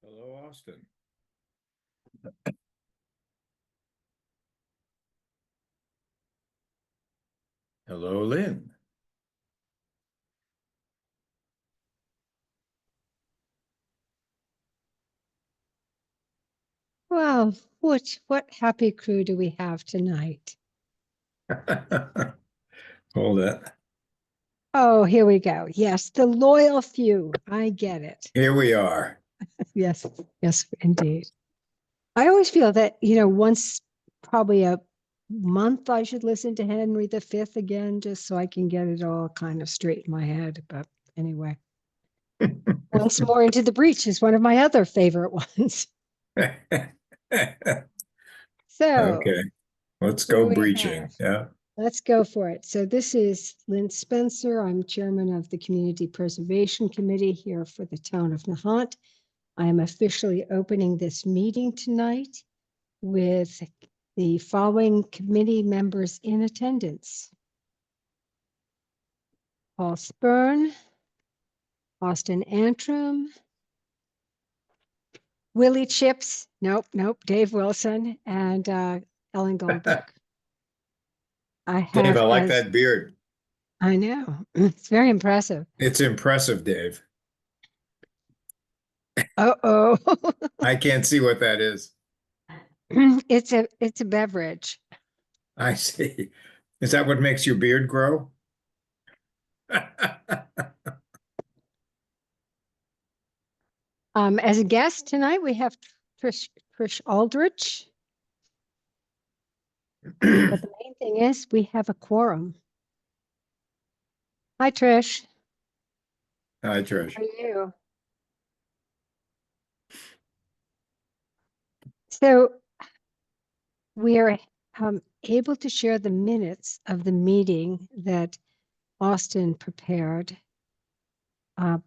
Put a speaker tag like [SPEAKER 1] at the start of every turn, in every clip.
[SPEAKER 1] Hello, Austin. Hello, Lynn.
[SPEAKER 2] Well, what happy crew do we have tonight?
[SPEAKER 1] Hold it.
[SPEAKER 2] Oh, here we go. Yes, the loyal few. I get it.
[SPEAKER 1] Here we are.
[SPEAKER 2] Yes, yes, indeed. I always feel that, once probably a month I should listen to Henry V again, just so I can get it all kind of straight in my head. But anyway, Once More Into the Breach is one of my other favorite ones. So,
[SPEAKER 1] Okay, let's
[SPEAKER 2] what do
[SPEAKER 1] go
[SPEAKER 2] we
[SPEAKER 1] breaching.
[SPEAKER 2] have?
[SPEAKER 1] Yeah.
[SPEAKER 2] Let's go for it. So this is Lynn Spencer. I'm chairman of the Community Preservation Committee here for the town of Nahant. I am officially opening this meeting tonight with the following committee members in attendance: Paul Spurn, Austin Antrim, Willie Chips, nope, Dave Wilson, and Ellen Goldberg. I
[SPEAKER 1] Dave,
[SPEAKER 2] have
[SPEAKER 1] I like
[SPEAKER 2] as
[SPEAKER 1] that beard.
[SPEAKER 2] I know, it's very impressive.
[SPEAKER 1] It's impressive, Dave.
[SPEAKER 2] Uh-oh.
[SPEAKER 1] I can't see what that is.
[SPEAKER 2] It's a beverage.
[SPEAKER 1] I see. Is that what makes your beard grow?
[SPEAKER 2] As a guest tonight, we have Trish Aldrich. But the main thing is we have a quorum. Hi, Trish.
[SPEAKER 1] Hi, Trish.
[SPEAKER 2] How are you? So we are able to share the minutes of the meeting that Austin prepared.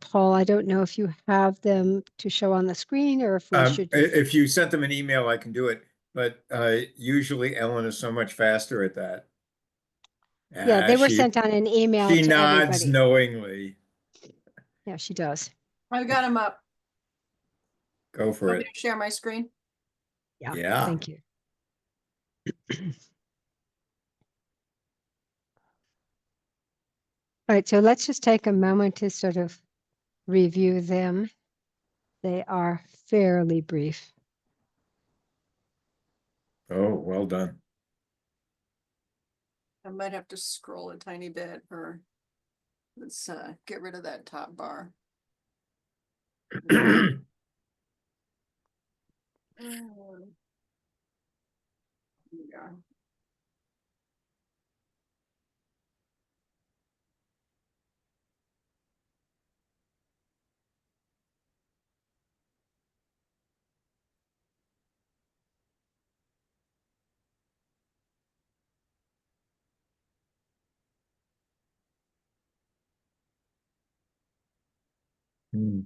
[SPEAKER 2] Paul, I don't know if you have them to show on the screen or if we should.
[SPEAKER 1] If you sent them an email, I can do it. But usually Ellen is so much faster at that.
[SPEAKER 2] Yeah, they were
[SPEAKER 1] She
[SPEAKER 2] sent on an email
[SPEAKER 1] she
[SPEAKER 2] to
[SPEAKER 1] nods
[SPEAKER 2] everybody.
[SPEAKER 1] knowingly.
[SPEAKER 2] Yeah, she does.
[SPEAKER 3] I've got them up.
[SPEAKER 1] Go for
[SPEAKER 3] Want me
[SPEAKER 1] it.
[SPEAKER 3] to share my screen?
[SPEAKER 2] Yeah,
[SPEAKER 1] Yeah.
[SPEAKER 2] thank you. All right, so let's just take a moment to sort of review them. They are fairly brief.
[SPEAKER 1] Oh, well done.
[SPEAKER 3] I might have to scroll a tiny bit, or let's get rid of that top bar. Here we go.
[SPEAKER 1] Hmm.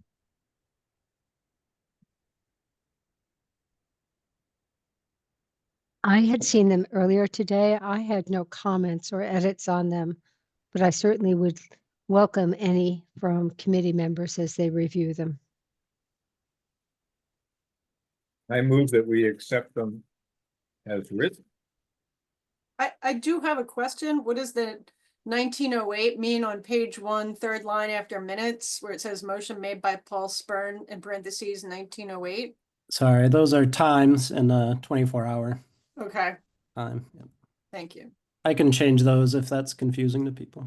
[SPEAKER 2] I had seen them earlier today. I had no comments or edits on them, but I certainly would welcome any from committee members as they review them.
[SPEAKER 1] I move that we accept them as written.
[SPEAKER 3] I do have a question. What does the 1908 mean on page 1, third line after minutes, where it says motion made by Paul Spurn in parentheses 1908?
[SPEAKER 4] Sorry, those are times in a 24-hour
[SPEAKER 3] Okay,
[SPEAKER 4] time. Yep.
[SPEAKER 3] thank you.
[SPEAKER 4] I can change those if that's confusing to people.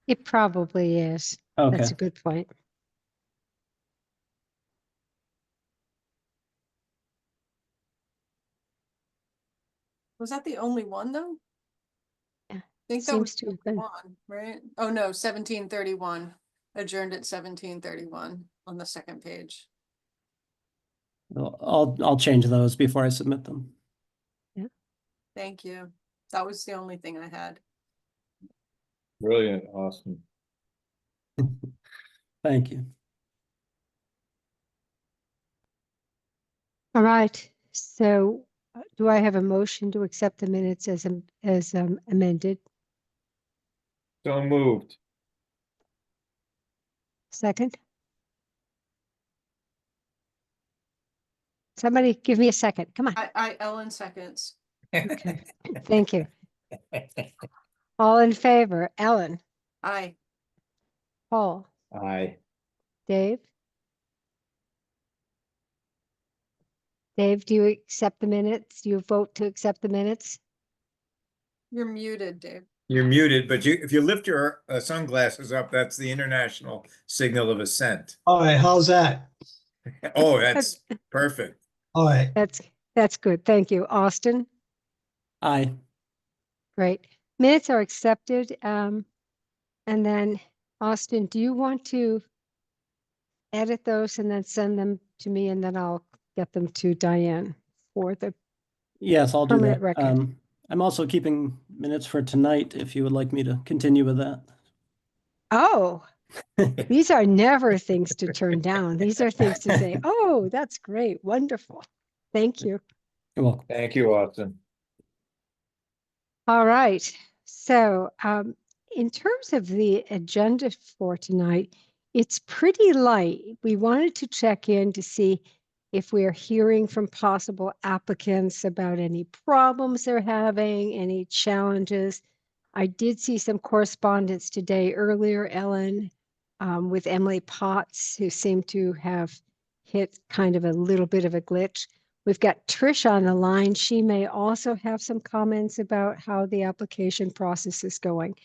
[SPEAKER 2] It probably is.
[SPEAKER 4] Okay.
[SPEAKER 2] That's a good point.
[SPEAKER 3] Was that the only one though?
[SPEAKER 2] Yeah,
[SPEAKER 3] I think that
[SPEAKER 2] seems
[SPEAKER 3] was
[SPEAKER 2] to
[SPEAKER 3] the
[SPEAKER 2] have been.
[SPEAKER 3] one, right? Oh no, 1731. Adjourned at 1731 on the second page.
[SPEAKER 4] I'll change those before I submit them.
[SPEAKER 3] Thank you. That was the only thing I had.
[SPEAKER 1] Brilliant, Austin.
[SPEAKER 4] Thank you.
[SPEAKER 2] All right. So do I have a motion to accept the minutes as amended?
[SPEAKER 1] So moved.
[SPEAKER 2] Second? Somebody give me a second. Come on.
[SPEAKER 3] Ellen seconds.
[SPEAKER 2] Okay. Thank you. All in favor? Ellen,
[SPEAKER 3] Aye.
[SPEAKER 2] Paul,
[SPEAKER 1] Aye.
[SPEAKER 2] Dave? Dave, do you accept the minutes? Do you vote to accept the minutes?
[SPEAKER 3] You're muted, Dave.
[SPEAKER 1] You're muted, but if you lift your sunglasses up, that's the international signal of assent.
[SPEAKER 5] All right, how's that?
[SPEAKER 1] Oh, that's perfect.
[SPEAKER 5] All right,
[SPEAKER 2] That's good. Thank you. Austin?
[SPEAKER 4] Aye.
[SPEAKER 2] Great. Minutes are accepted. And then Austin, do you want to edit those and then send them to me and then I'll get them to Diane for the,
[SPEAKER 4] Yes, I'll do
[SPEAKER 2] Permanent
[SPEAKER 4] that.
[SPEAKER 2] record.
[SPEAKER 4] I'm also keeping minutes for tonight if you would like me to continue with that.
[SPEAKER 2] oh, these are never things to turn down. These are things to say, oh, that's great. Wonderful. Thank you.
[SPEAKER 4] You're welcome.
[SPEAKER 1] Thank you, Austin.
[SPEAKER 2] All right. So in terms of the agenda for tonight, it's pretty light. We wanted to check in to see if we're hearing from possible applicants about any problems they're having, any challenges. I did see some correspondence today earlier, Ellen, with Emily Potts, who seemed to have hit kind of a little bit of a glitch. We've got Trish on the line. She may also have some comments about how the application process is going.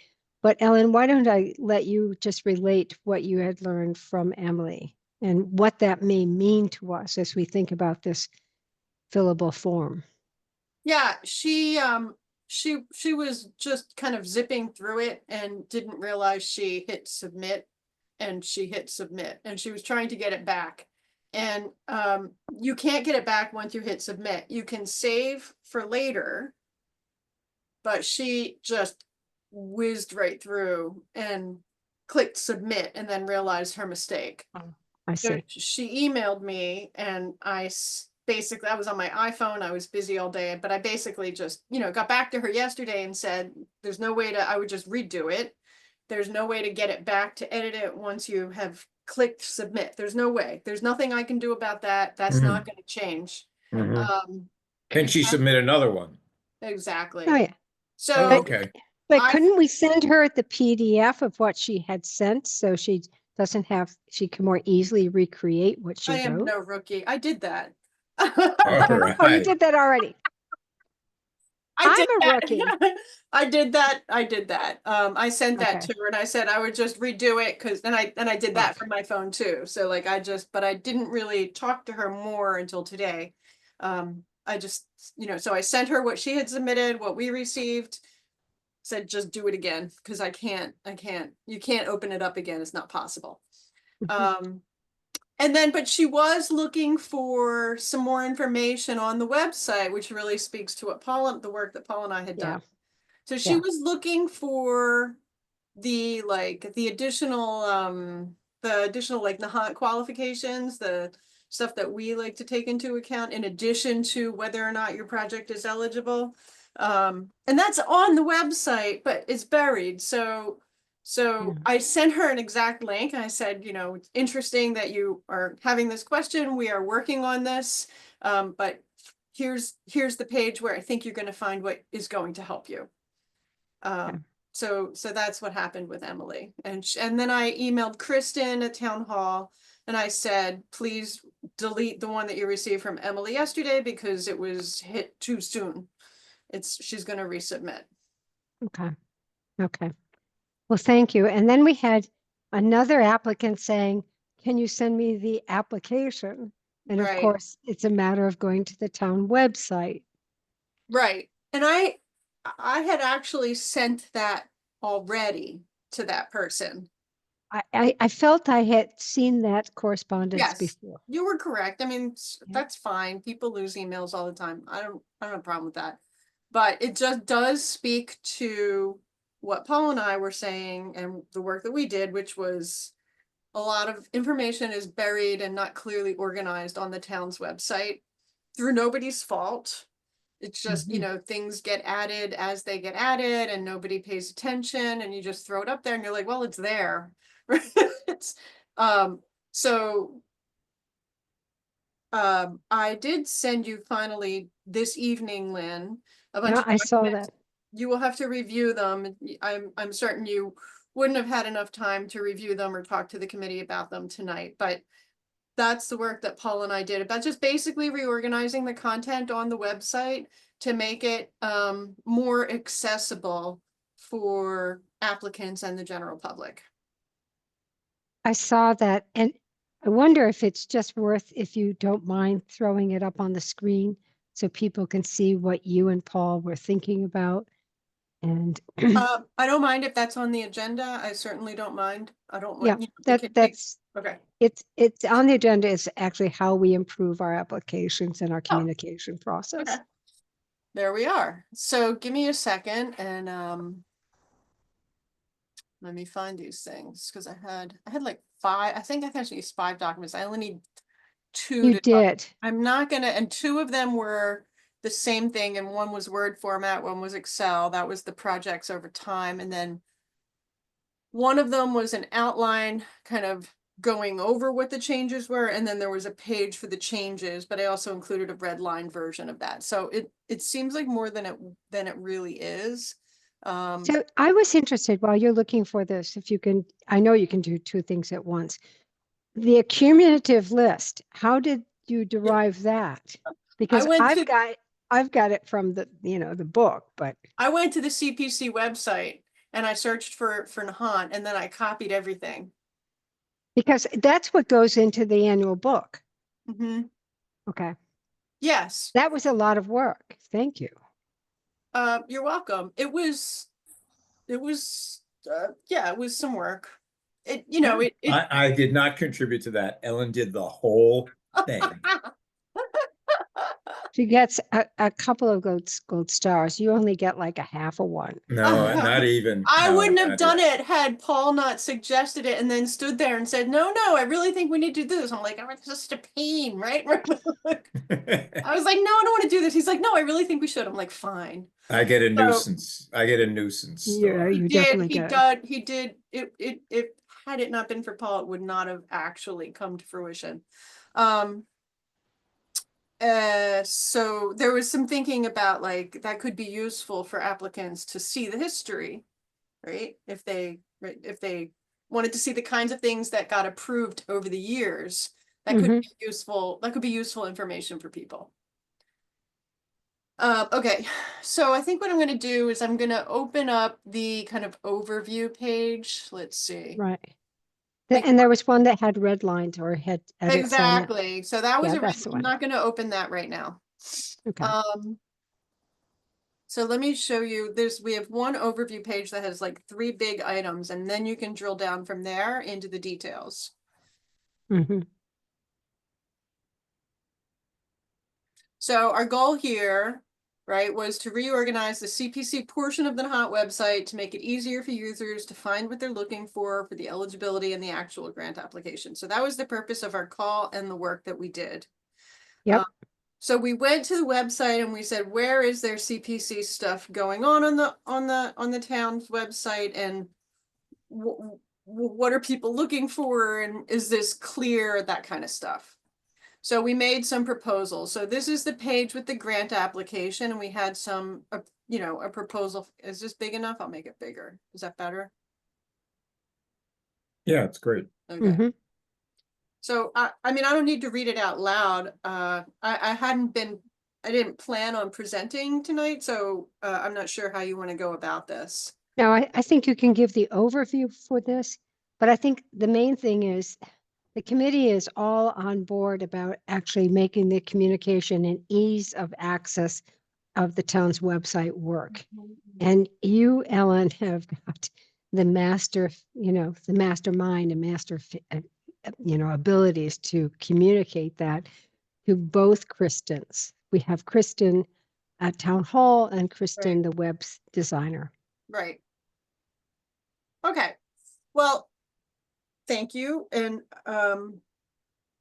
[SPEAKER 2] But Ellen, why don't I let you just relate what you had learned from Emily and what that may mean to us as we think about this fillable form.
[SPEAKER 3] Yeah, she was just kind of zipping through it and didn't realize she hit submit, and she hit submit, and she was trying to get it back. And you can't get it back once you hit submit. You can save for later, but she just whizzed right through and clicked submit and then realized her mistake.
[SPEAKER 2] I
[SPEAKER 3] So
[SPEAKER 2] see.
[SPEAKER 3] she emailed me and basically, I was on my iPhone. I was busy all day, but I basically just, got back to her yesterday and said, there's no way I would just redo it. There's no way to get it back to edit it once you have clicked submit. There's no way. There's nothing I can do about that. That's not going to change.
[SPEAKER 1] Mhm. Can she
[SPEAKER 3] you have-
[SPEAKER 1] submit another one?
[SPEAKER 3] Exactly.
[SPEAKER 2] Oh, yeah.
[SPEAKER 3] So
[SPEAKER 1] Oh, okay.
[SPEAKER 2] But
[SPEAKER 3] I-
[SPEAKER 2] couldn't we send her the PDF of what she had sent so she doesn't have, she can more easily recreate what she
[SPEAKER 3] I am
[SPEAKER 2] wrote?
[SPEAKER 3] no rookie. I did that.
[SPEAKER 1] All
[SPEAKER 2] Oh, you
[SPEAKER 1] right.
[SPEAKER 2] did that already.
[SPEAKER 3] I did
[SPEAKER 2] I'm a
[SPEAKER 3] that.
[SPEAKER 2] rookie.
[SPEAKER 3] I did that. I sent that
[SPEAKER 2] Okay.
[SPEAKER 3] to her and I said I would just redo it because and I did that from my phone too. So like but I didn't really talk to her more until today. I just, so I sent her what she had submitted, what we received, said just do it again because you can't open it up again. It's not possible. And then, but she was looking for some more information on the website, which really speaks to what the work that Paul and I had done. So she
[SPEAKER 2] Yeah.
[SPEAKER 3] was looking for the additional like Nahant qualifications, the stuff that we like to take into account in addition to whether or not your project is eligible. And that's on the website, but it's buried. So
[SPEAKER 2] Yeah.
[SPEAKER 3] I sent her an exact link. I said, it's interesting that you are having this question. We are working on this. But here's the page where I think you're going to find what is going to help you. So that's what happened with Emily. And then I emailed Kristen at town hall and I said, please delete the one that you received from Emily yesterday because it was hit too soon. She's going to resubmit.
[SPEAKER 2] Okay. Okay. Well, thank you. And then we had another applicant saying, can you send me the application? And of
[SPEAKER 3] Right.
[SPEAKER 2] course, it's a matter of going to the town website.
[SPEAKER 3] Right. And I had actually sent that already to that person.
[SPEAKER 2] I felt I had seen that correspondence
[SPEAKER 3] Yes,
[SPEAKER 2] before.
[SPEAKER 3] you were correct. I mean,
[SPEAKER 2] Yeah.
[SPEAKER 3] that's fine. People lose emails all the time. I don't have a problem with that. But it just does speak to what Paul and I were saying and the work that we did, which was a lot of information is buried and not clearly organized on the town's website through nobody's fault. It's just, things get added as they get added and nobody pays attention and you just throw it up there and you're like, well, it's there. It's so I did send you finally this evening, Lynn, a bunch
[SPEAKER 2] Yeah,
[SPEAKER 3] of
[SPEAKER 2] I saw
[SPEAKER 3] documents.
[SPEAKER 2] that.
[SPEAKER 3] You will have to review them. I'm certain you wouldn't have had enough time to review them or talk to the committee about them tonight, but that's the work that Paul and I did about just basically reorganizing the content on the website to make it more accessible for applicants and the general public.
[SPEAKER 2] I saw that, and I wonder if it's just worth, if you don't mind throwing it up on the screen so people can see what you and Paul were thinking about. And
[SPEAKER 3] I don't mind if that's on the agenda. I certainly don't mind. I don't
[SPEAKER 2] yeah,
[SPEAKER 3] want, you know,
[SPEAKER 2] that's,
[SPEAKER 3] okay.
[SPEAKER 2] it's on the agenda is actually how we improve our applications and our
[SPEAKER 3] Oh,
[SPEAKER 2] communication
[SPEAKER 3] Okay.
[SPEAKER 2] process.
[SPEAKER 3] There we are. So give me a second and let me find these things because I had like five, I think I actually used 5 documents. I only need 2
[SPEAKER 2] You
[SPEAKER 3] to talk.
[SPEAKER 2] did.
[SPEAKER 3] I'm not gonna, and 2 of them were the same thing, and one was Word format, one was Excel. That was the projects over time, and then one of them was an outline kind of going over what the changes were, and then there was a page for the changes, but I also included a red line version of that. So it seems like more than it really is.
[SPEAKER 2] So I was interested while you're looking for this, if you can, I know you can do 2 things at once. The accumulative list, how did you derive that? Because
[SPEAKER 3] went
[SPEAKER 2] I've
[SPEAKER 3] to
[SPEAKER 2] got it from the, the book, but
[SPEAKER 3] I went to the CPC website and I searched for Nahant, and then I copied everything.
[SPEAKER 2] because that's what goes into the annual book. Okay.
[SPEAKER 3] Yes.
[SPEAKER 2] That was a lot of work. Thank you.
[SPEAKER 3] You're welcome. It was yeah, it was some work. It, you know, it
[SPEAKER 1] I did not contribute to that. Ellen did the whole thing.
[SPEAKER 2] She gets a couple of gold stars. You only get like a half of one.
[SPEAKER 1] No, not even.
[SPEAKER 3] I
[SPEAKER 1] No,
[SPEAKER 3] wouldn't have
[SPEAKER 1] not
[SPEAKER 3] done it had Paul not suggested it and then stood there and said, no, I really think we need to do this. I'm like, it's just a pain, right? I
[SPEAKER 1] even.
[SPEAKER 3] was like, no, I don't want to do this. He's like, no, I really think we should. I'm like, fine.
[SPEAKER 1] I get a
[SPEAKER 3] So
[SPEAKER 1] nuisance. I get a nuisance
[SPEAKER 2] Yeah,
[SPEAKER 1] story.
[SPEAKER 2] you definitely get it.
[SPEAKER 3] he did it had it not been for Paul, it would not have actually come to fruition. So there was some thinking about like that could be useful for applicants to see the history, right? If they wanted to see the kinds of things that got approved over the years, that could be useful. That could be useful information for people. Okay, so I think what I'm going to do is I'm going to open up the kind of overview page. Let's see.
[SPEAKER 2] Right. And there was one that had red lines or had edits on it.
[SPEAKER 3] Exactly. So that was
[SPEAKER 2] Yeah,
[SPEAKER 3] a
[SPEAKER 2] that's the
[SPEAKER 3] I'm
[SPEAKER 2] one.
[SPEAKER 3] not going to open that right now.
[SPEAKER 2] Okay.
[SPEAKER 3] So let me show you, we have one overview page that has like 3 big items, and then you can drill down from there into the details. So our goal here, right, was to reorganize the CPC portion of the Nahant website to make it easier for users to find what they're looking for the eligibility and the actual grant application. So that was the purpose of our call and the work that we did.
[SPEAKER 2] Yep.
[SPEAKER 3] So we went to the website and we said, where is there CPC stuff going on the town's website, and what are people looking for, and is this clear, that kind of stuff. So we made some proposals. So this is the page with the grant application, and we had some, a proposal. Is this big enough? I'll make it bigger. Is that better?
[SPEAKER 1] Yeah, it's great.
[SPEAKER 3] Okay. So I mean, I don't need to read it out loud. I didn't plan on presenting tonight, so I'm not sure how you want to go about this.
[SPEAKER 2] Now, I think you can give the overview for this, but I think the main thing is the committee is all on board about actually making the communication and ease of access of the town's website work. And you, Ellen, have got the master, the mastermind and master, abilities to communicate that to both Kristens. We have Kristen at Town Hall and Kristen, the web designer.
[SPEAKER 3] Right. Okay. Well, thank you. And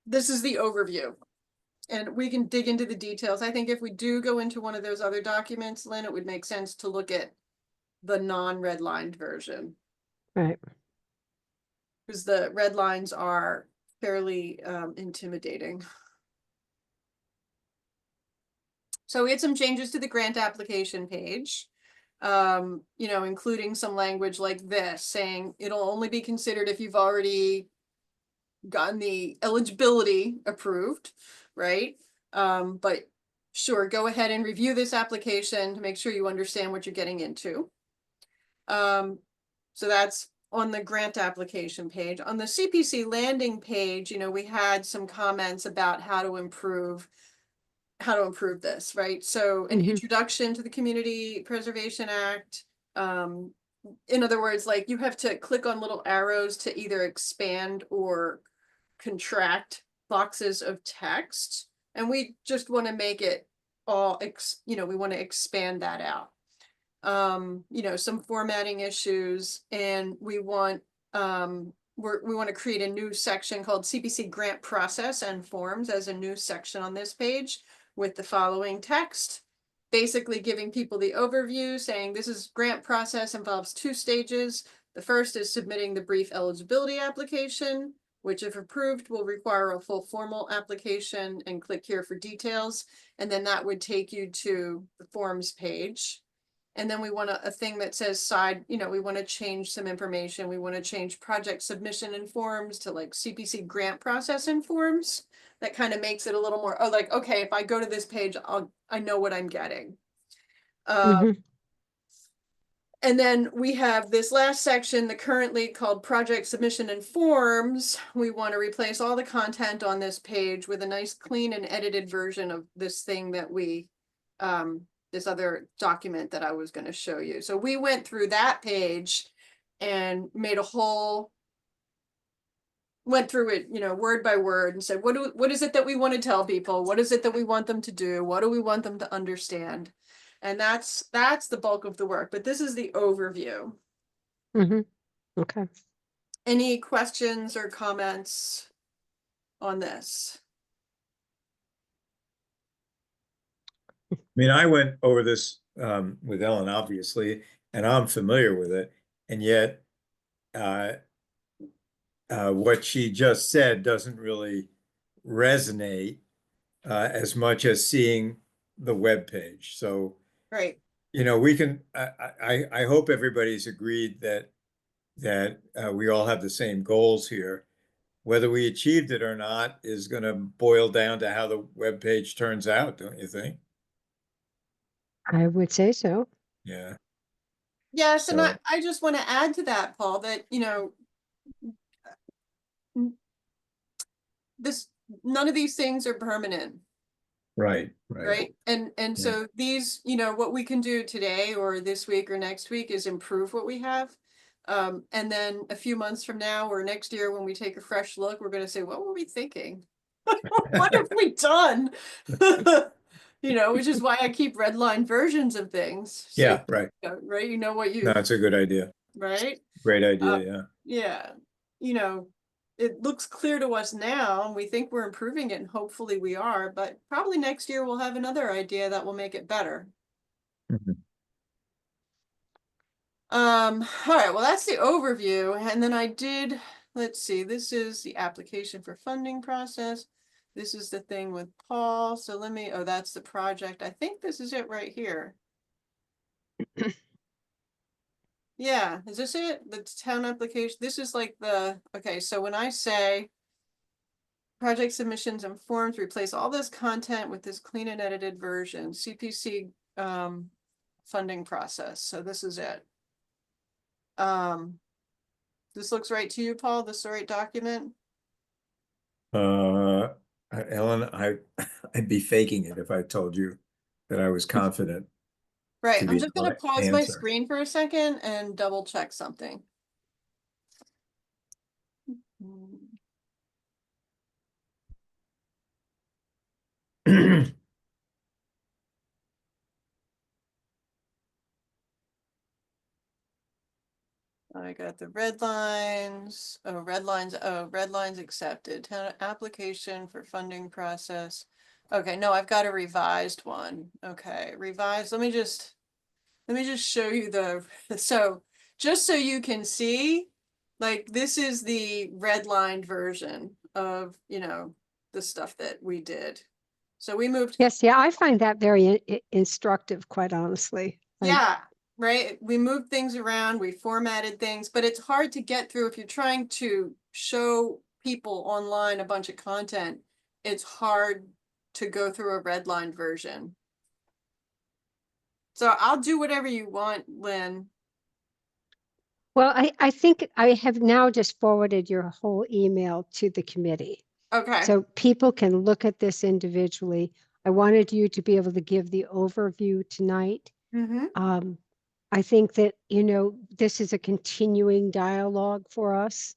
[SPEAKER 3] this is the overview. And we can dig into the details. I think if we do go into one of those other documents, Lynn, it would make sense to look at the non-redlined version.
[SPEAKER 2] Right.
[SPEAKER 3] Because the red lines are fairly intimidating. So we had some changes to the grant application page. You know, including some language like this, saying it'll only be considered if you've already gotten the eligibility approved, right? But sure, go ahead and review this application to make sure you understand what you're getting into. So that's on the grant application page. On the CPC landing page, you know, we had some comments about how to improve this, right? So an
[SPEAKER 2] Mhm.
[SPEAKER 3] introduction to the Community Preservation Act. In other words, like you have to click on little arrows to either expand or contract boxes of text. And we just want to make it all, you know, we want to expand that out. You know, some formatting issues, and we want we want to create a new section called CPC grant process and forms as a new section on this page with the following text, basically giving people the overview, saying this is grant process involves 2 stages. The first is submitting the brief eligibility application, which if approved will require a full formal application, and click here for details. And then that would take you to the forms page. And then we want a thing that says side, you know, we want to change some information. We want to change project submission and forms to like CPC grant process and forms. That kind of makes it a little more, oh, like, okay, if I go to this page, I know what I'm getting.
[SPEAKER 2] Mhm.
[SPEAKER 3] And then we have this last section, the currently called project submission and forms. We want to replace all the content on this page with a nice clean and edited version of this thing that we, this other document that I was going to show you. So we went through that page and made a whole, went through it, you know, word by word, and said, what is it that we want to tell people? What is it that we want them to do? What do we want them to understand? And that's the bulk of the work, but this is the overview.
[SPEAKER 2] Mhm. Okay.
[SPEAKER 3] Any questions or comments on this?
[SPEAKER 1] I mean, I went over this with Ellen, obviously, and I'm familiar with it. And yet, uh, what she just said doesn't really resonate as much as seeing the web page. So,
[SPEAKER 3] Right.
[SPEAKER 1] you know, we can. I hope everybody's agreed that we all have the same goals here. Whether we achieved it or not is going to boil down to how the web page turns out, don't you think?
[SPEAKER 2] I would say so.
[SPEAKER 1] Yeah.
[SPEAKER 3] Yes, and
[SPEAKER 1] So,
[SPEAKER 3] I just want to add to that, Paul, that, you know, this, none of these things are permanent.
[SPEAKER 1] right.
[SPEAKER 3] Right. And
[SPEAKER 1] Yeah.
[SPEAKER 3] so these, you know, what we can do today or this week or next week is improve what we have. And then a few months from now or next year, when we take a fresh look, we're going to say, what were we thinking? What have we done? You know, which is why I keep redline versions of things. So,
[SPEAKER 1] Yeah, right.
[SPEAKER 3] right. You know what
[SPEAKER 1] No,
[SPEAKER 3] you,
[SPEAKER 1] it's a good idea.
[SPEAKER 3] right.
[SPEAKER 1] Great idea, yeah.
[SPEAKER 3] Yeah. You know, it looks clear to us now and we think we're improving it, and hopefully we are, but probably next year we'll have another idea that will make it better.
[SPEAKER 1] Mhm.
[SPEAKER 3] All right, well, that's the overview. And then I did, let's see, this is the application for funding process. This is the thing with Paul. So let me, oh, that's the project. I think this is it right here. Yeah, is this it? The town application? This is like the, okay, so when I say project submissions and forms, replace all this content with this clean and edited version, CPC funding process. So this is it. This looks right to you, Paul? This is the right document?
[SPEAKER 1] Uh, Ellen, I'd be faking it if I told you that I was confident
[SPEAKER 3] Right,
[SPEAKER 1] to
[SPEAKER 3] I'm
[SPEAKER 1] be
[SPEAKER 3] just
[SPEAKER 1] the
[SPEAKER 3] gonna
[SPEAKER 1] right
[SPEAKER 3] pause my
[SPEAKER 1] answer.
[SPEAKER 3] screen for a second and double check something. I got the red lines. Oh, red lines. Oh, red lines accepted. Town application for funding process. Okay, no, I've got a revised one. Okay, revised. Let me just show you the, so just so you can see, like, this is the redlined version of, you know, the stuff that we did. So we moved.
[SPEAKER 2] Yes, yeah, I find that very instructive, quite honestly.
[SPEAKER 3] Yeah, right. We moved things around, we formatted things, but it's hard to get through if you're trying to show people online a bunch of content. It's hard to go through a redlined version. So I'll do whatever you want, Lynn.
[SPEAKER 2] Well, I think I have now just forwarded your whole email to the committee.
[SPEAKER 3] Okay.
[SPEAKER 2] So people can look at this individually. I wanted you to be able to give the overview tonight.
[SPEAKER 3] Mm-hmm.
[SPEAKER 2] I think that, you know, this is a continuing dialogue for us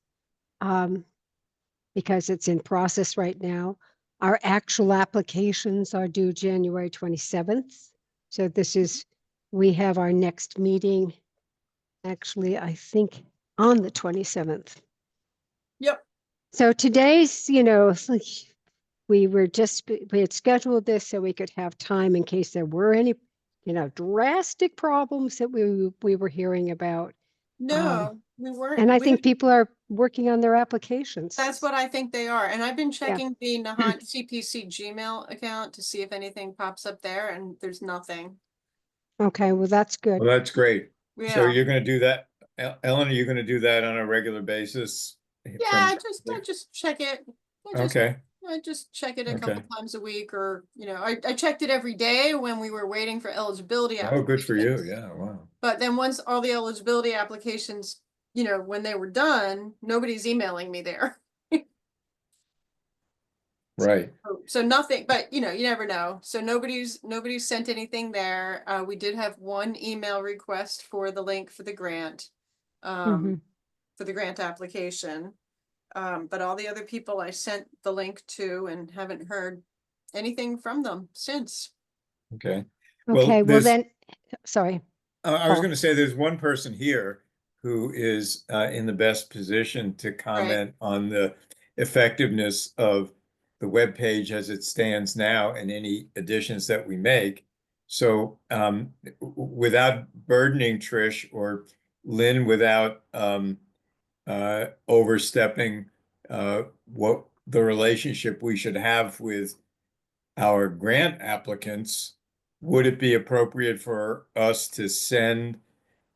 [SPEAKER 2] because it's in process right now. Our actual applications are due January 27th. So this is, we have our next meeting, actually, I think on the 27th.
[SPEAKER 3] Yep.
[SPEAKER 2] So today's, you know, we had scheduled this so we could have time in case there were any, you know, drastic problems that we were hearing about.
[SPEAKER 3] No, we weren't.
[SPEAKER 2] And I think people are working on their applications.
[SPEAKER 3] That's what I think they are. And I've been
[SPEAKER 2] Yeah.
[SPEAKER 3] checking the Nahant CPC Gmail account to see if anything pops up there, and there's nothing.
[SPEAKER 2] Okay, well, that's good.
[SPEAKER 1] Well, that's great. So
[SPEAKER 3] Yeah.
[SPEAKER 1] you're gonna do that, Ellen, are you gonna do that on a regular basis?
[SPEAKER 3] Yeah,
[SPEAKER 1] from-
[SPEAKER 3] I just check it.
[SPEAKER 1] Okay,
[SPEAKER 3] I just check it a
[SPEAKER 1] Okay.
[SPEAKER 3] couple times a week, or, you know, I checked it every day when we were waiting for eligibility
[SPEAKER 1] oh, good for you,
[SPEAKER 3] applications.
[SPEAKER 1] yeah, wow.
[SPEAKER 3] But then once all the eligibility applications, you know, when they were done, nobody's emailing me there.
[SPEAKER 1] Right,
[SPEAKER 3] So nothing, but you know, you never know. So nobody's sent anything there. We did have one email request for the link for the grant,
[SPEAKER 2] Mhm.
[SPEAKER 3] for the grant application. But all the other people I sent the link to and haven't heard anything from them since.
[SPEAKER 1] okay. Well,
[SPEAKER 2] Okay, well
[SPEAKER 1] there's-
[SPEAKER 2] then, sorry.
[SPEAKER 1] I was
[SPEAKER 2] Paul.
[SPEAKER 1] gonna say, there's one person here who is in the best position to comment on the effectiveness of the web page as it stands now and any additions that we make. So without burdening Trish or Lynn, without overstepping what the relationship we should have with our grant applicants, would it be appropriate for us to send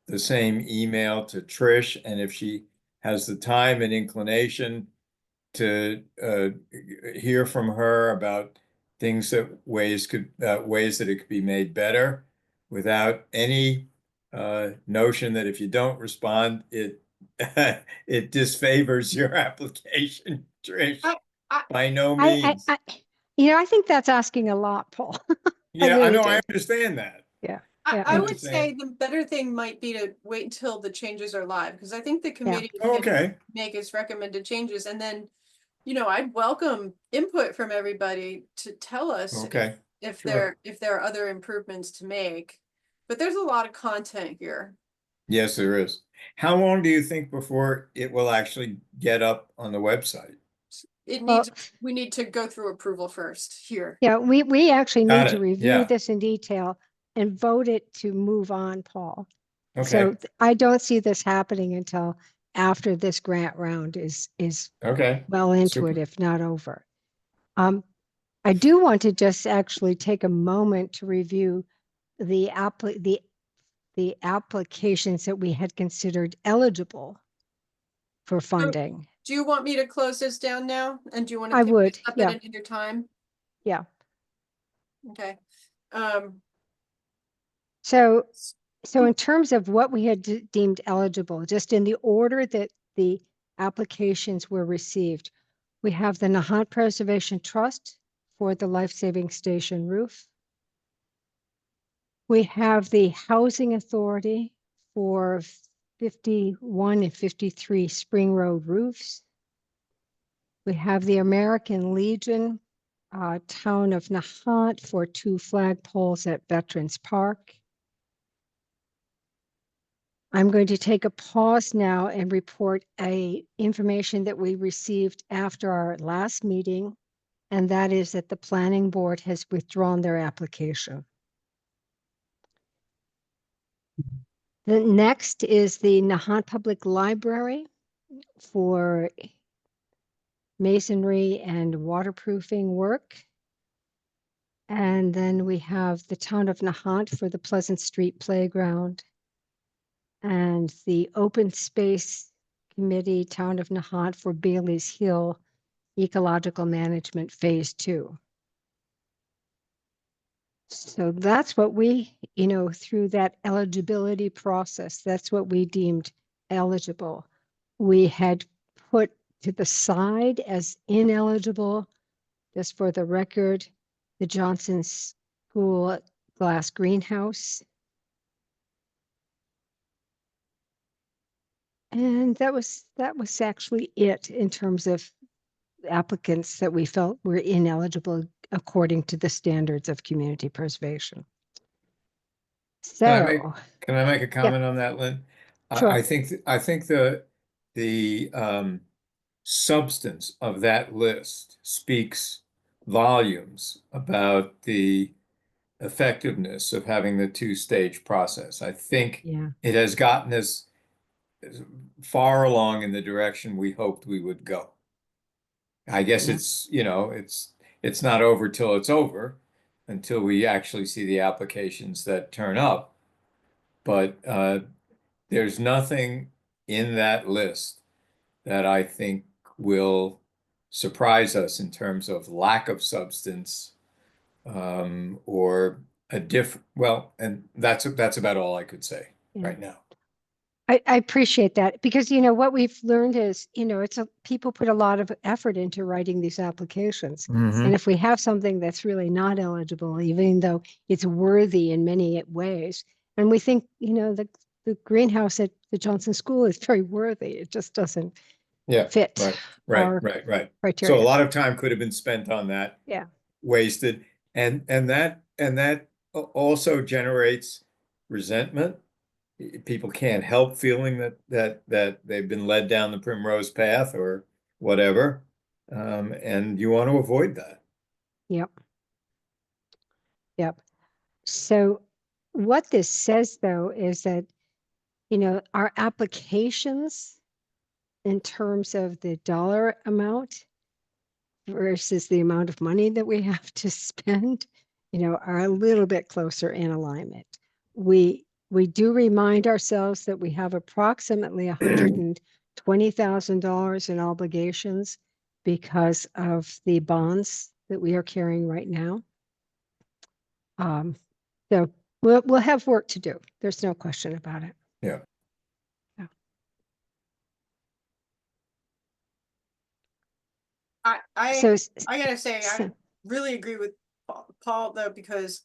[SPEAKER 1] the same email to Trish? And if she has the time and inclination to hear from her about things that ways that it could be made better, without any notion that if you don't respond, it it disfavors your application, Trish. By no means.
[SPEAKER 2] You know, I think that's asking a lot, Paul.
[SPEAKER 1] Yeah, I
[SPEAKER 2] really
[SPEAKER 1] know,
[SPEAKER 2] do.
[SPEAKER 1] I understand that.
[SPEAKER 2] Yeah.
[SPEAKER 3] I
[SPEAKER 1] I'm
[SPEAKER 3] would
[SPEAKER 1] just
[SPEAKER 3] say
[SPEAKER 1] saying.
[SPEAKER 3] the better thing might be to wait until the changes are live, because I think the committee
[SPEAKER 1] Oh,
[SPEAKER 3] can
[SPEAKER 1] okay,
[SPEAKER 3] make its recommended changes, and then, you know, I'd welcome input from everybody to tell us
[SPEAKER 1] okay.
[SPEAKER 3] if
[SPEAKER 1] Sure.
[SPEAKER 3] there are other improvements to make. But there's a lot of content here.
[SPEAKER 1] Yes, there is. How long do you think before it will actually get up on the website?
[SPEAKER 3] It
[SPEAKER 2] Well,
[SPEAKER 3] needs, we need to go through approval first here.
[SPEAKER 2] yeah, we actually
[SPEAKER 1] Got
[SPEAKER 2] need to
[SPEAKER 1] it,
[SPEAKER 2] review
[SPEAKER 1] yeah.
[SPEAKER 2] this in detail and vote it to move on, Paul.
[SPEAKER 1] Okay,
[SPEAKER 2] So I don't see this happening until after this grant round is
[SPEAKER 1] okay,
[SPEAKER 2] well into it,
[SPEAKER 1] super.
[SPEAKER 2] if not over. I do want to just actually take a moment to review the applications that we had considered eligible for funding.
[SPEAKER 3] Do you want me to close this down now? And do you want to
[SPEAKER 2] I
[SPEAKER 3] pick
[SPEAKER 2] would,
[SPEAKER 3] this up
[SPEAKER 2] yeah.
[SPEAKER 3] at another time?
[SPEAKER 2] Yeah.
[SPEAKER 3] Okay.
[SPEAKER 2] So in terms of what we had deemed eligible, just in the order that the applications were received, we have the Nahant Preservation Trust for the life-saving station roof. We have the Housing Authority for 51 and 53 Spring Road roofs. We have the American Legion, Town of Nahant for 2 flagpoles at Veterans Park. I'm going to take a pause now and report information that we received after our last meeting, and that is that the planning board has withdrawn their application. The next is the Nahant Public Library for masonry and waterproofing work. And then we have the town of Nahant for the Pleasant Street Playground. And the Open Space Committee, Town of Nahant for Bailey's Hill Ecological Management Phase 2. So that's what we, through that eligibility process, that's what we deemed eligible. We had put to the side as ineligible, just for the record, the Johnson School glass greenhouse. And that was actually it in terms of applicants that we felt were ineligible according to the standards of community preservation. So,
[SPEAKER 1] Can I make a comment on that, Lynn?
[SPEAKER 2] Sure.
[SPEAKER 1] I think the substance of that list speaks volumes about the effectiveness of having the two-stage process. I think
[SPEAKER 2] yeah,
[SPEAKER 1] it has gotten us far along in the direction we hoped we would go. I guess
[SPEAKER 2] Yeah.
[SPEAKER 1] it's not over till it's over, until we actually see the applications that turn up. But there's nothing in that list that I think will surprise us in terms of lack of substance, or a different, well, and that's about all I could say
[SPEAKER 2] yeah.
[SPEAKER 1] right now.
[SPEAKER 2] I appreciate that because, what we've learned is, people put a lot of effort into writing these applications. And if we have something that's really not eligible, even though it's worthy in many ways, and we think, the greenhouse at the Johnson School is very worthy, it just doesn't
[SPEAKER 1] Yeah,
[SPEAKER 2] fit our
[SPEAKER 1] right. So
[SPEAKER 2] criteria.
[SPEAKER 1] a lot of time could have been spent on that.
[SPEAKER 2] Yeah.
[SPEAKER 1] Wasted, and that also generates resentment. People can't help feeling that they've been led down the primrose path or whatever, and you want to avoid that.
[SPEAKER 2] Yep. Yep. So what this says, though, is that, our applications in terms of the dollar amount versus the amount of money that we have to spend, are a little bit closer in alignment. We do remind ourselves that we have approximately $120,000 in obligations because of the bonds that we are carrying right now. So we'll have work to do. There's no question about it.
[SPEAKER 1] Yeah.
[SPEAKER 2] Yeah. So
[SPEAKER 3] I gotta say, I
[SPEAKER 2] so-
[SPEAKER 3] really agree with Paul though, because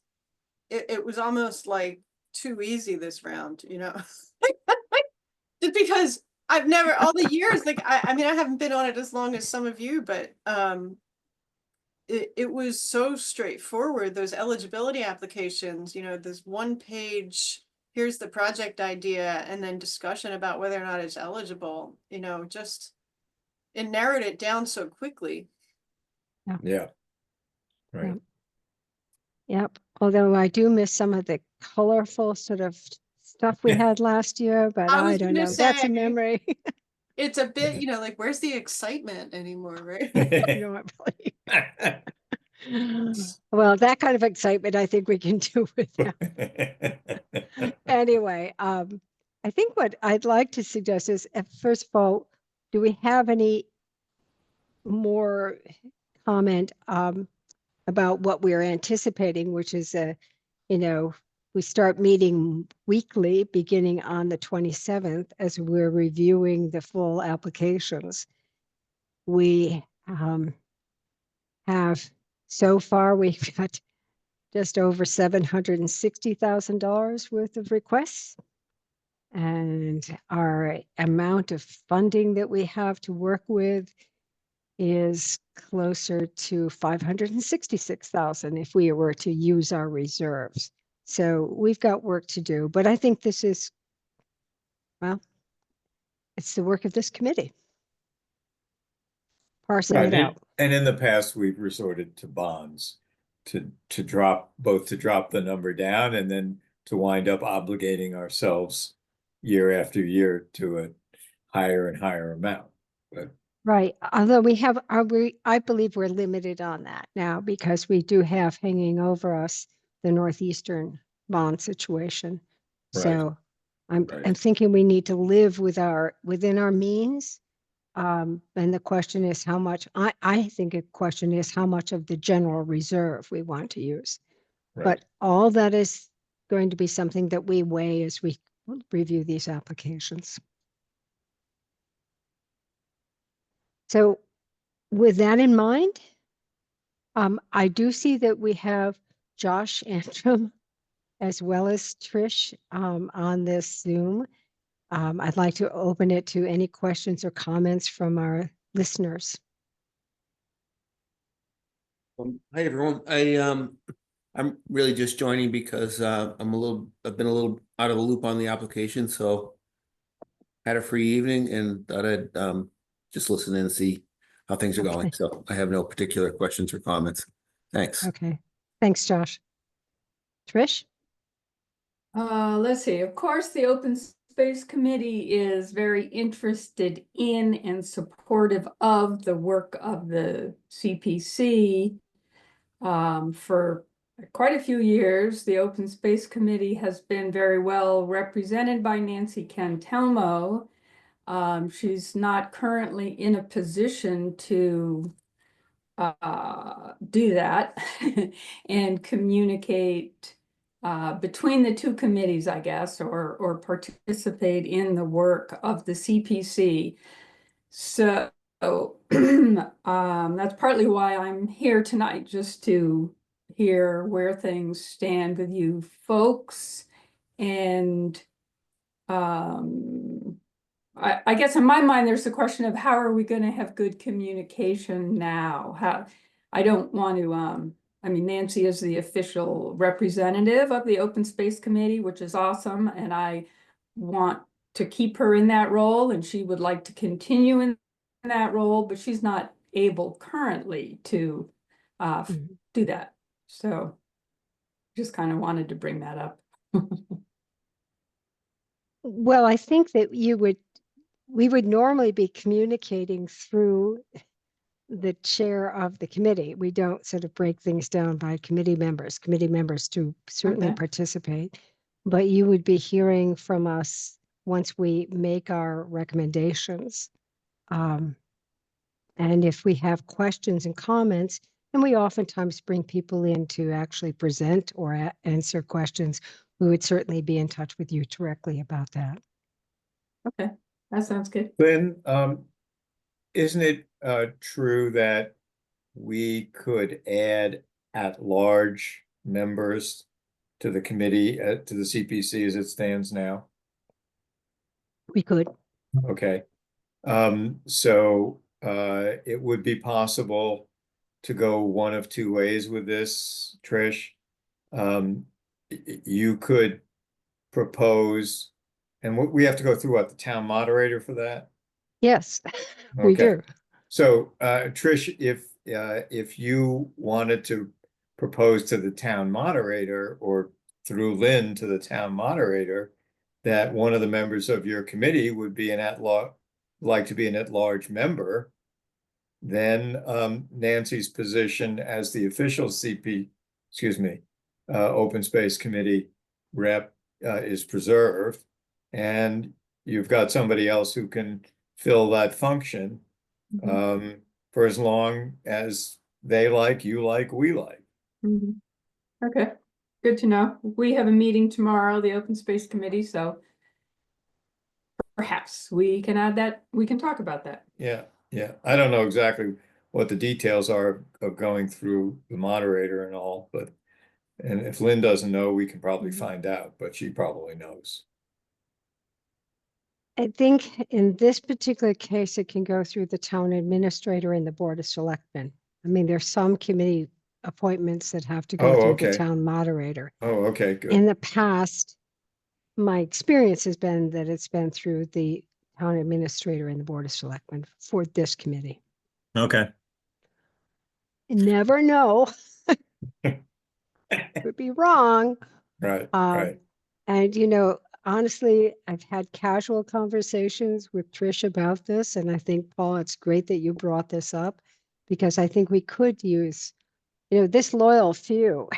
[SPEAKER 3] it was almost like too easy this round, just because I've never all the years, like I mean I haven't been on it as long as some of you, but it was so straightforward. Those eligibility applications, this one page, here's the project idea, and then discussion about whether or not it's eligible, just it narrowed it down so quickly.
[SPEAKER 1] Yeah. Right.
[SPEAKER 2] Yep. Although I do miss some of the colorful sort of stuff we had last year, but
[SPEAKER 3] I
[SPEAKER 2] I
[SPEAKER 3] was
[SPEAKER 2] don't
[SPEAKER 3] gonna
[SPEAKER 2] know. That's a
[SPEAKER 3] say,
[SPEAKER 2] memory.
[SPEAKER 3] it's a bit, like, where's the excitement anymore, right?
[SPEAKER 2] Not really. Well, that kind of excitement, I think we can do without. Anyway, I think what I'd like to suggest is, first of all, do we have any more comment about what we're anticipating, which is we start meeting weekly beginning on the 27th as we're reviewing the full applications. We have so far, we've got just over $760,000 worth of requests. And our amount of funding that we have to work with is closer to 566,000 if we were to use our reserves. So we've got work to do, but I think this is, well, it's the work of this committee. Parsing
[SPEAKER 1] Right.
[SPEAKER 2] it out.
[SPEAKER 1] And in the past, we've resorted to bonds to drop the number down and then to wind up obligating ourselves year after year to a higher and higher amount. But
[SPEAKER 2] Right, although I believe we're limited on that now because we do have hanging over us the Northeastern bond situation.
[SPEAKER 1] Right,
[SPEAKER 2] So I'm
[SPEAKER 1] right.
[SPEAKER 2] thinking we need to live within our means. And the question is how much, I think a question is how much of the general reserve we want to use.
[SPEAKER 1] Right.
[SPEAKER 2] But all that is going to be something that we weigh as we review these applications. So with that in mind, I do see that we have Josh Antrim as well as Trish on this Zoom. I'd like to open it to any questions or comments from our listeners.
[SPEAKER 5] Hi everyone. I'm really just joining because I've been a little out of the loop on the application, so had a free evening and thought I'd just listen in and see how things are going.
[SPEAKER 2] Okay.
[SPEAKER 5] So I have no particular questions or comments. Thanks.
[SPEAKER 2] Okay, thanks, Josh. Trish?
[SPEAKER 6] Let's see, of course, the Open Space Committee is very interested in and supportive of the work of the CPC. For quite a few years, the Open Space Committee has been very well represented by Nancy Cantelmo. She's not currently in a position to do that and communicate between the two committees, I guess, or participate in the work of the CPC. So that's partly why I'm here tonight, just to hear where things stand with you folks. And I guess in my mind, there's the question of how are we going to have good communication now? I don't want to, I mean, Nancy is the official representative of the Open Space Committee, which is awesome. And I want to keep her in that role, and she would like to continue in that role, but she's not able currently to do that. So just kind of wanted to bring that up.
[SPEAKER 2] Well, I think that we would normally be communicating through the chair of the committee. We don't sort of break things down by committee members to certainly
[SPEAKER 6] Okay.
[SPEAKER 2] participate, but you would be hearing from us once we make our recommendations. And if we have questions and comments, and we oftentimes bring people in to actually present or answer questions, we would certainly be in touch with you directly about that.
[SPEAKER 6] Okay, that sounds good.
[SPEAKER 1] Lynn, isn't it true that we could add at-large members to the committee, to the CPC as it stands now?
[SPEAKER 2] We could.
[SPEAKER 1] Okay. So it would be possible to go one of two ways with this, Trish. You could propose, and we have to go through what, the town moderator for that?
[SPEAKER 2] Yes, we
[SPEAKER 1] Okay.
[SPEAKER 2] do.
[SPEAKER 1] So Trish, if you wanted to propose to the town moderator or through Lynn to the town moderator that one of the members of your committee would be like to be an at-large member, then Nancy's position as the official Open Space Committee rep is preserved, and you've got somebody else who can fill that function for as long as they like, you like, we like.
[SPEAKER 6] Mhm. Okay, good to know. We have a meeting tomorrow, the Open Space Committee, so perhaps we can add that, we can talk about that.
[SPEAKER 1] Yeah, yeah. I don't know exactly what the details are of going through the moderator and all, but and if Lynn doesn't know, we can probably find out, but she probably knows.
[SPEAKER 2] I think in this particular case, it can go through the town administrator and the board of selectmen. I mean, there's some committee appointments that have to go
[SPEAKER 1] Oh,
[SPEAKER 2] through the
[SPEAKER 1] okay.
[SPEAKER 2] town moderator.
[SPEAKER 1] Oh, okay, good.
[SPEAKER 2] In the past, my experience has been that it's been through the town administrator and the board of selectmen for this committee.
[SPEAKER 1] Okay.
[SPEAKER 2] Never know. Could be wrong.
[SPEAKER 1] Right,
[SPEAKER 2] Um,
[SPEAKER 1] right.
[SPEAKER 2] And, honestly, I've had casual conversations with Trish about this, and I think, Paul, it's great that you brought this up because I think we could use, this loyal few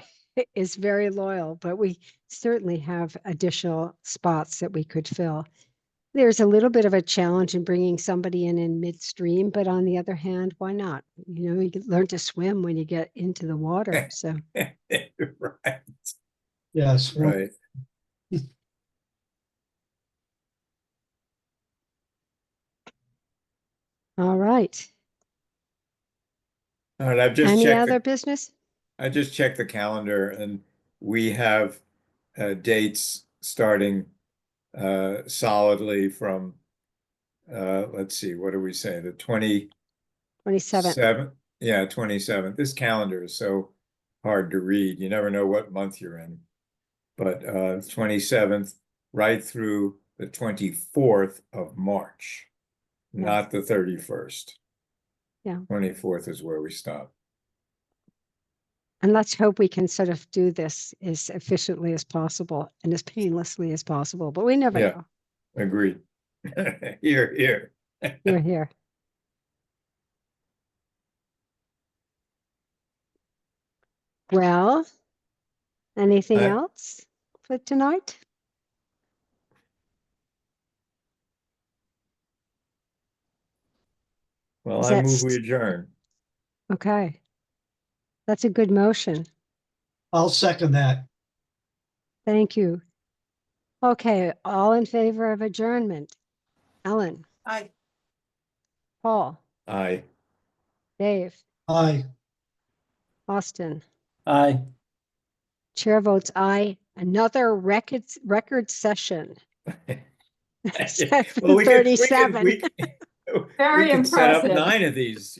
[SPEAKER 2] is very loyal, but we certainly have additional spots that we could fill. There's a little bit of a challenge in bringing somebody in midstream, but on the other hand, why not? You can learn to swim when you get into the water. So,
[SPEAKER 1] Right,
[SPEAKER 7] Yes.
[SPEAKER 1] right.
[SPEAKER 2] all right.
[SPEAKER 1] All right, I've just
[SPEAKER 2] Any
[SPEAKER 1] checked,
[SPEAKER 2] other business?
[SPEAKER 1] I just checked the calendar and we have dates starting solidly from let's see, what do we say? The
[SPEAKER 2] 27th.
[SPEAKER 1] 27th? Yeah, 27th. This calendar is so hard to read. You never know what month you're in. But 27th right through the 24th of March,
[SPEAKER 2] Yeah.
[SPEAKER 1] not the 31st.
[SPEAKER 2] Yeah.
[SPEAKER 1] 24th is where we stop.
[SPEAKER 2] And let's hope we can sort of do this as efficiently as possible and as painlessly as possible, but we never
[SPEAKER 1] Yeah.
[SPEAKER 2] know.
[SPEAKER 1] Agreed. Here, here.
[SPEAKER 2] You're here. Well, anything
[SPEAKER 1] I-
[SPEAKER 2] else for tonight?
[SPEAKER 1] Well,
[SPEAKER 2] Is
[SPEAKER 1] I
[SPEAKER 2] that
[SPEAKER 1] move we adjourn.
[SPEAKER 2] Okay. That's a good motion.
[SPEAKER 7] I'll second that.
[SPEAKER 2] Thank you. Okay, all in favor of adjournment? Ellen,
[SPEAKER 3] I,
[SPEAKER 2] Paul,
[SPEAKER 1] Aye.
[SPEAKER 2] Dave,
[SPEAKER 7] Aye.
[SPEAKER 2] Austin.
[SPEAKER 4] Aye.
[SPEAKER 2] Chair votes aye. Another record session.
[SPEAKER 1] Well, we could
[SPEAKER 2] 7:37.
[SPEAKER 1] we
[SPEAKER 6] Very
[SPEAKER 1] could set up
[SPEAKER 6] impressive.
[SPEAKER 1] 9 of these,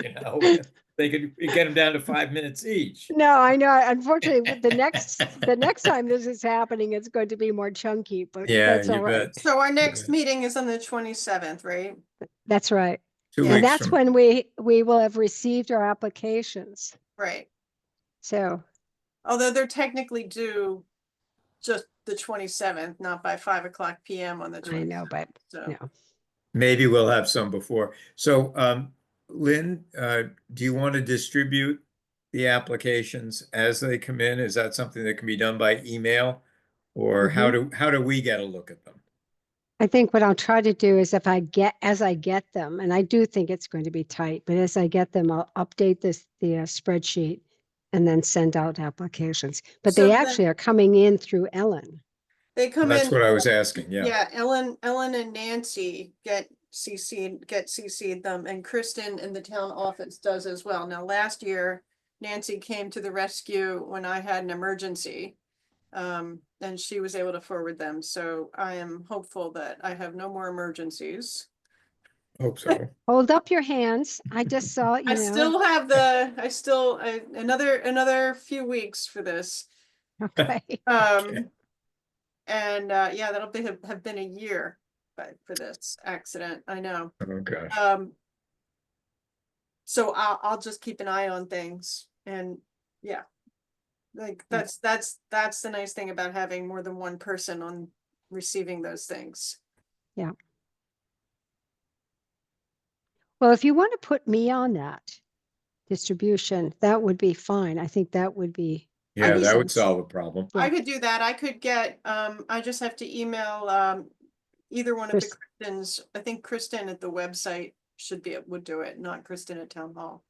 [SPEAKER 1] They could get them down to 5 minutes each.
[SPEAKER 2] No, I know. Unfortunately, with the next time this is happening, it's going to be more chunky, but
[SPEAKER 1] Yeah,
[SPEAKER 2] that's all
[SPEAKER 1] you
[SPEAKER 2] right.
[SPEAKER 1] bet.
[SPEAKER 3] so our next
[SPEAKER 1] bet.
[SPEAKER 3] meeting is on the 27th, right?
[SPEAKER 2] That's right.
[SPEAKER 1] 2
[SPEAKER 2] And
[SPEAKER 1] weeks
[SPEAKER 2] that's
[SPEAKER 1] from
[SPEAKER 2] when we will have received our applications.
[SPEAKER 3] Right.
[SPEAKER 2] So,
[SPEAKER 3] Although they're technically due just the 27th, not by 5:00 PM on the 27th.
[SPEAKER 2] I know, but
[SPEAKER 3] So,
[SPEAKER 1] maybe we'll have some before. So, Lynn, do you want to distribute the applications as they come in? Is that something that can be done by email? Or how do we get a look at them?
[SPEAKER 2] I think what I'll try to do is as I get them, and I do think it's going to be tight, but as I get them, I'll update the spreadsheet and then send out applications. But
[SPEAKER 3] So
[SPEAKER 2] they
[SPEAKER 3] then-
[SPEAKER 2] actually are coming in through Ellen.
[SPEAKER 3] they come
[SPEAKER 1] That's
[SPEAKER 3] in.
[SPEAKER 1] what I was asking, yeah.
[SPEAKER 3] Yeah, Ellen and Nancy get CC'd them, and Kristen in the town office does as well. Now, last year, Nancy came to the rescue when I had an emergency. And she was able to forward them, so I am hopeful that I have no more emergencies.
[SPEAKER 1] Hope so.
[SPEAKER 2] Hold up your hands. I just saw,
[SPEAKER 3] I still have another few weeks for this.
[SPEAKER 2] Okay.
[SPEAKER 3] And yeah, that'll have been a year, but for this accident, I know.
[SPEAKER 1] Oh, gosh.
[SPEAKER 3] So I'll just keep an eye on things, and yeah. Like that's the nice thing about having more than one person on receiving those things.
[SPEAKER 2] Well, if you want to put me on that distribution, that would be fine. I think that would be,
[SPEAKER 1] Yeah, that would
[SPEAKER 2] sense.
[SPEAKER 1] solve a problem.
[SPEAKER 2] Yeah.
[SPEAKER 3] I could do that. I could get, I just have to email, either one of the
[SPEAKER 2] Chris-
[SPEAKER 3] Kristins. I think Kristen at the website would do it, not Kristen at town hall.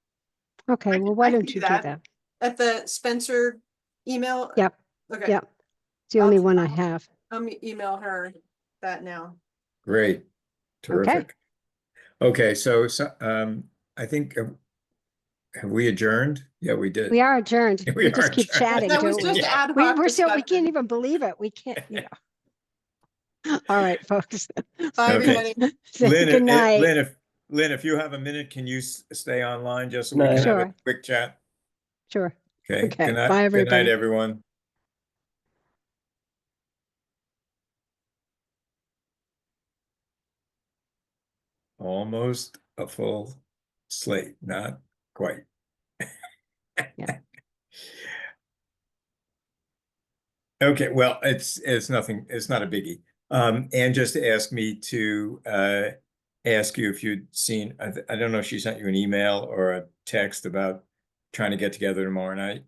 [SPEAKER 2] okay, well,
[SPEAKER 3] I
[SPEAKER 2] why
[SPEAKER 3] can
[SPEAKER 2] don't
[SPEAKER 3] do
[SPEAKER 2] you do
[SPEAKER 3] that.
[SPEAKER 2] that?
[SPEAKER 3] At the Spencer email?
[SPEAKER 2] Yep,
[SPEAKER 3] Okay.
[SPEAKER 2] yep. It's the only one I have.
[SPEAKER 3] I'll email her that now.
[SPEAKER 1] Great. Terrific. Okay, so I think, have we adjourned? Yeah, we did.
[SPEAKER 2] We are adjourned.
[SPEAKER 1] We
[SPEAKER 2] We just
[SPEAKER 1] are
[SPEAKER 2] keep
[SPEAKER 1] adjourned.
[SPEAKER 2] chatting,
[SPEAKER 3] That was
[SPEAKER 2] don't we?
[SPEAKER 3] just ad
[SPEAKER 2] We
[SPEAKER 3] hoc
[SPEAKER 2] can't
[SPEAKER 3] discussion.
[SPEAKER 2] even believe it. We can't, All right, folks.
[SPEAKER 3] Bye,
[SPEAKER 1] Okay.
[SPEAKER 3] everybody.
[SPEAKER 1] Lynn,
[SPEAKER 2] Good night.
[SPEAKER 1] Lynn, if you have a minute, can you stay online just so we
[SPEAKER 4] No.
[SPEAKER 1] can have a
[SPEAKER 2] Sure.
[SPEAKER 1] quick chat?
[SPEAKER 2] Sure.
[SPEAKER 1] Okay.
[SPEAKER 2] Okay,
[SPEAKER 1] Good night.
[SPEAKER 2] bye,
[SPEAKER 1] Good night,
[SPEAKER 2] everybody.
[SPEAKER 1] everyone. Almost a full slate, not quite.
[SPEAKER 2] Yeah.
[SPEAKER 1] Okay, well, it's nothing, it's not a biggie. Ann just asked me to ask you if you'd seen, I don't know if she sent you an email or a text about trying to get together tomorrow night.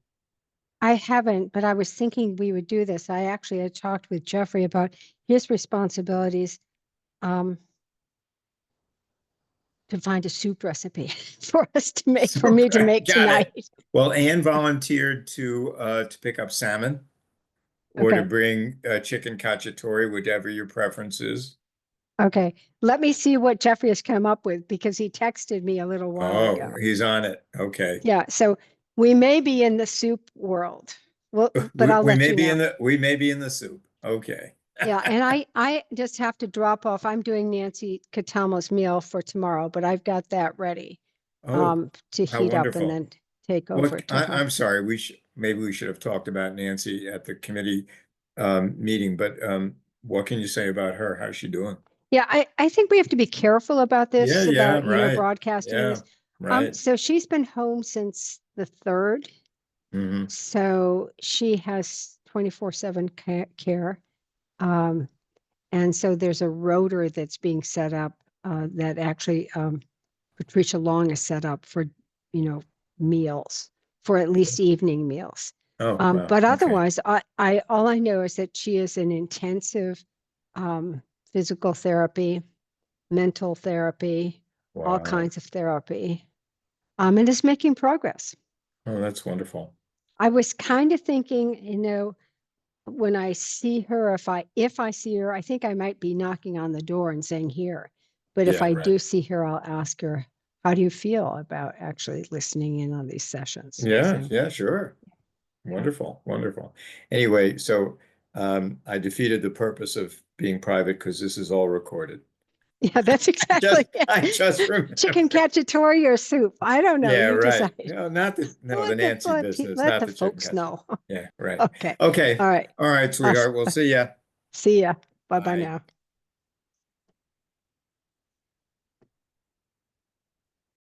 [SPEAKER 2] I haven't, but I was thinking we would do this. I actually had talked with Jeffrey about his responsibilities to find a soup recipe for us to make, for me to make
[SPEAKER 1] Got it.
[SPEAKER 2] tonight.
[SPEAKER 1] Well, Ann volunteered to pick up salmon or to
[SPEAKER 2] Okay.
[SPEAKER 1] bring chicken cacciatore, whichever your preference is.
[SPEAKER 2] Okay, let me see what Jeffrey has come up with because he texted me a little while
[SPEAKER 1] Oh,
[SPEAKER 2] ago.
[SPEAKER 1] he's on it. Okay.
[SPEAKER 2] Yeah, so we may be in the soup world. Well, but I'll let you know.
[SPEAKER 1] We may be in the soup. Okay.
[SPEAKER 2] Yeah, and I just have to drop off. I'm doing Nancy Catalmo's meal for tomorrow, but I've got that ready
[SPEAKER 1] Oh,
[SPEAKER 2] to
[SPEAKER 1] how
[SPEAKER 2] heat up and
[SPEAKER 1] wonderful.
[SPEAKER 2] then take over
[SPEAKER 1] What,
[SPEAKER 2] to her.
[SPEAKER 1] I'm sorry, maybe we should have talked about Nancy at the committee meeting, but what can you say about her? How's she doing?
[SPEAKER 2] Yeah, I think we have to be careful about this,
[SPEAKER 1] Yeah,
[SPEAKER 2] about, you know,
[SPEAKER 1] right.
[SPEAKER 2] broadcasting
[SPEAKER 1] Yeah,
[SPEAKER 2] this.
[SPEAKER 1] right.
[SPEAKER 2] So she's been home since the 3rd.
[SPEAKER 1] Hmm.
[SPEAKER 2] So she has 24/7 care. And so there's a rotor that's being set up that actually Patricia Long is set up for, you know, meals, for at least evening meals.
[SPEAKER 1] Oh, wow.
[SPEAKER 2] But
[SPEAKER 1] Okay.
[SPEAKER 2] otherwise, all I know is that she is in intensive physical therapy, mental therapy, all
[SPEAKER 1] Wow.
[SPEAKER 2] kinds of therapy, and is making progress.
[SPEAKER 1] Oh, that's wonderful.
[SPEAKER 2] I was kind of thinking, you know, when I see her, if I see her, I think I might be knocking on the door and saying here. But if
[SPEAKER 1] Yeah,
[SPEAKER 2] I
[SPEAKER 1] right.
[SPEAKER 2] do see her, I'll ask her, how do you feel about actually listening in on these sessions?
[SPEAKER 1] Yeah,
[SPEAKER 2] So,
[SPEAKER 1] yeah, sure. Wonderful, wonderful. Anyway, so I defeated the purpose of being private because this is all recorded.
[SPEAKER 2] yeah, that's exactly
[SPEAKER 1] I
[SPEAKER 2] it.
[SPEAKER 1] just remembered.
[SPEAKER 2] Chicken cacciatore or soup. I don't know.
[SPEAKER 1] Yeah,
[SPEAKER 2] You
[SPEAKER 1] right.
[SPEAKER 2] decide.
[SPEAKER 1] No, not the no, the
[SPEAKER 2] Let
[SPEAKER 1] Nancy business,
[SPEAKER 2] let
[SPEAKER 1] not
[SPEAKER 2] the
[SPEAKER 1] the chicken
[SPEAKER 2] folks
[SPEAKER 1] cutlet.
[SPEAKER 2] know.
[SPEAKER 1] Yeah, right.
[SPEAKER 2] Okay.
[SPEAKER 1] Okay.
[SPEAKER 2] All right.
[SPEAKER 1] All right, sweetheart. We'll see ya.
[SPEAKER 2] See ya. Bye bye
[SPEAKER 1] Bye.
[SPEAKER 2] now.